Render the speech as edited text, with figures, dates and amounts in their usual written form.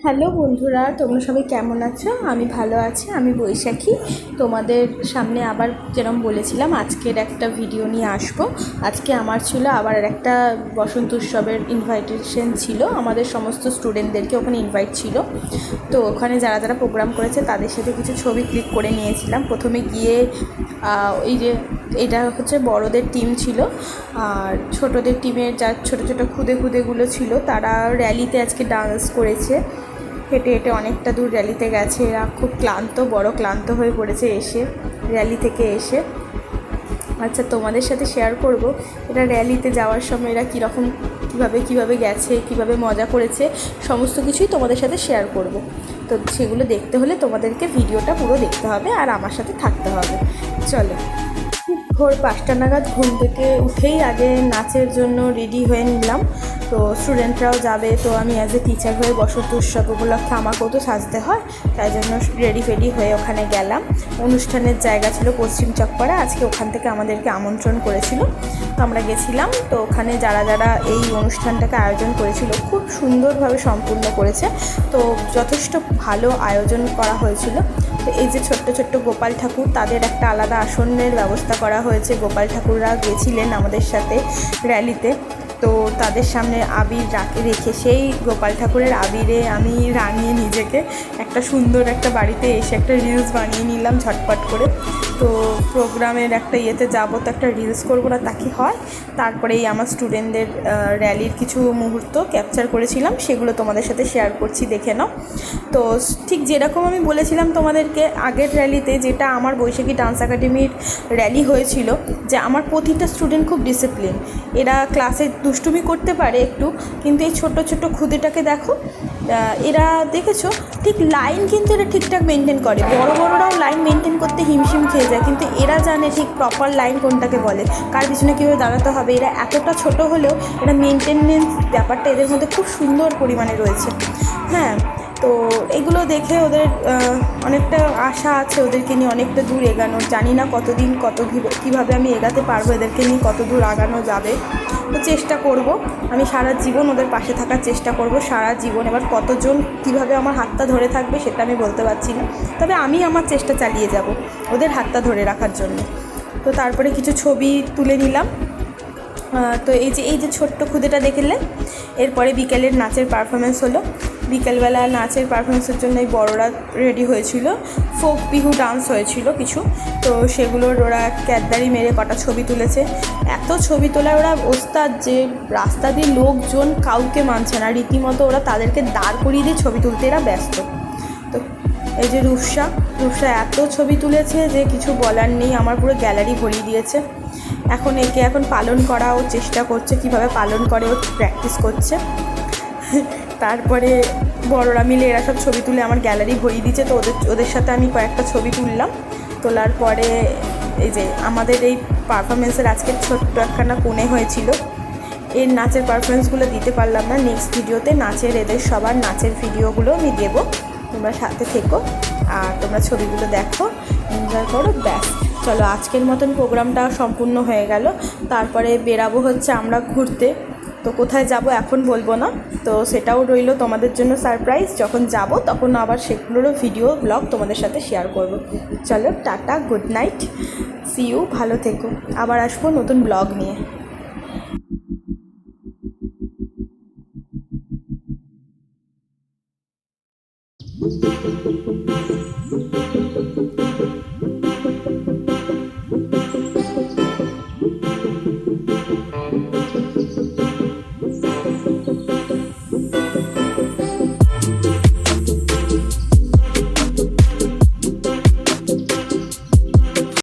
Hello বন্ধুরা, তোমরা সবাই কেমন আছো? আমি ভালো আছি। আমি বৈশাখী। তোমাদের সামনে আবার যেরকম বলেছিলাম আজকের একটা ভিডিও নিয়ে আসবো। আজকে আমার ছিল আবার একটা বসন্ত উৎসবের ইনভাইটেশন ছিল, আমাদের সমস্ত স্টুডেন্টদেরকে ওখানে ইনভাইট ছিল। তো ওখানে যারা যারা প্রোগ্রাম করেছে তাদের সাথে কিছু ছবি ক্লিক করে নিয়েছিলাম। প্রথমে গিয়ে এই যে এটা হচ্ছে বড়দের টিম ছিল, আর ছোটদের টিমের যা ছোটো ছোটো খুদেগুলো ছিল তারা র্যালিতে আজকে ডান্স করেছে। হেঁটে হেঁটে অনেকটা দূর র্যালিতে গেছে। এরা খুব বড় ক্লান্ত হয়ে পড়েছে র্যালি থেকে এসে। আচ্ছা, তোমাদের সাথে শেয়ার করব এটা র্যালিতে যাওয়ার সময় এরা কীভাবে গেছে, কীভাবে মজা করেছে, সমস্ত কিছুই তোমাদের সাথে শেয়ার করব। তো সেগুলো দেখতে হলে তোমাদেরকে ভিডিওটা পুরো দেখতে হবে আর আমার সাথে থাকতে হবে। চলো। ভোর 5টা নাগাদ ঘুম থেকে উঠেই আগে নাচের জন্য রেডি হয়ে নিলাম। তো স্টুডেন্টরাও যাবে, তো আমি অ্যাজ এ টিচার হয়ে বসন্ত উৎসব উপলক্ষে আমাকেও তো সাজতে হয়, তাই জন্য রেডি হয়ে ওখানে গেলাম। অনুষ্ঠানের জায়গা ছিল পশ্চিম চকপাড়া। আজকে ওখান থেকে আমাদেরকে আমন্ত্রণ করেছিল, তো আমরা গেছিলাম। তো ওখানে যারা যারা এই অনুষ্ঠানটাকে আয়োজন করেছিল খুব সুন্দরভাবে সম্পূর্ণ করেছে। তো যথেষ্ট ভালো আয়োজন করা হয়েছিল। তো এই যে ছোট্ট ছোট্ট গোপাল ঠাকুর, তাদের একটা আলাদা আসনের ব্যবস্থা করা হয়েছে। গোপাল ঠাকুররা গেছিলেন আমাদের সাথে র্যালিতে, তো তাদের সামনে আবির রেখে সেই গোপাল ঠাকুরের আবিরে আমি রাঙিয়ে নিজেকে একটা সুন্দর একটা বাড়িতে এসে একটা রিলস বানিয়ে নিলাম ঝটপট করে। তো প্রোগ্রামের একটা ইয়েতে যাবো, তো একটা রিলস করবো না তা কি হয়। তারপরেই আমার স্টুডেন্টদের র্যালির কিছু মুহূর্ত ক্যাপচার করেছিলাম, সেগুলো তোমাদের সাথে শেয়ার করছি, দেখে নাও। তো ঠিক যেরকম আমি বলেছিলাম তোমাদেরকে আগের র্যালিতে, যেটা আমার বৈশাখী ডান্স একাডেমির র্যালি হয়েছিল, যে আমার প্রতিটা স্টুডেন্ট খুব ডিসিপ্লিন। এরা ক্লাসে দুষ্টুমি করতে পারে একটু, কিন্তু এই ছোট ছোট খুদেটাকে দেখো, এরা দেখেছো ঠিক লাইন কিন্তু এরা ঠিকঠাক মেনটেন করে। বড়রাও লাইন মেনটেন করতে হিমশিম খেয়ে যায়, কিন্তু এরা জানে ঠিক প্রপার লাইন কোনটাকে বলে, কার পিছনে কীভাবে দাঁড়াতে হবে। এরা এতটা ছোট হলেও এরা মেনটেনেন্স ব্যাপারটা এদের মধ্যে খুব সুন্দর পরিমাণে রয়েছে। হ্যাঁ, তো এগুলো দেখে ওদের অনেকটা আশা আছে ওদেরকে নিয়ে অনেকটা দূর এগানোর। জানি না কতদিন কীভাবে আমি এগাতে পারবো, এদেরকে নিয়ে কত দূর আগানো যাবে। তো চেষ্টা করব, আমি সারা জীবন ওদের পাশে থাকার চেষ্টা করব, সারা জীবন। এবার কতজন কীভাবে আমার হাতটা ধরে থাকবে সেটা আমি বলতে পারছি না, তবে আমি আমার চেষ্টা চালিয়ে যাব ওদের হাতটা ধরে রাখার জন্য। তো তারপরে কিছু ছবি তুলে নিলাম। তো এই যে ছোট্ট খুদেটা দেখলে, এরপরে বিকেলের নাচের পারফরমেন্স হলো। বিকেলবেলা নাচের পারফরমেন্সের জন্য এই বড়রা রেডি হয়েছিল, ফোক বিহু ডান্স হয়েছিল কিছু। তো সেগুলোর ওরা ক্যাদদারি মেরে কটা ছবি তুলেছে। এত ছবি তোলার ওরা ওস্তাদ যে রাস্তা দিয়ে লোকজন কাউকে মানছে না, রীতিমতো ওরা তাদেরকে দাঁড় করিয়ে দিয়ে ছবি তুলতে এরা ব্যস্ত। তো এই যে রূপসা এত ছবি তুলেছে যে কিছু বলার নেই, আমার পুরো গ্যালারি ভরিয়ে দিয়েছে। একে পালন করা ও চেষ্টা করছে, কিভাবে পালন করে ও প্র্যাকটিস করছে। তারপরে বড়রা মিলে এরা সব ছবি তুলে আমার গ্যালারি ভরিয়ে দিচ্ছে। তো ওদের সাথে আমি কয়েকটা ছবি তুললাম। তোলার পরে এই যে আমাদের এই পারফরমেন্সের আজকে ছোট্ট একখানা কোণে হয়েছিল। এর নাচের পারফরমেন্সগুলো দিতে পারলাম না, নেক্সট ভিডিওতে এদের সবার নাচের ভিডিওগুলো আমি দেবো। তোমরা সাথে থেকো আর তোমরা ছবিগুলো দেখো, এনজয় করো, ব্যাস। চলো, আজকের মতন প্রোগ্রামটা সম্পূর্ণ হয়ে গেল। তারপরে বেরাবো হচ্ছে আমরা ঘুরতে। তো কোথায় যাব এখন বলবো না, তো সেটাও রইলো তোমাদের জন্য সারপ্রাইজ। যখন যাব তখন আবার সেগুলোরও ভিডিও ব্লগ তোমাদের সাথে শেয়ার করব। চলো, tata, good night, see you, ভালো থেকো। আবার আসবো নতুন ব্লগ নিয়ে।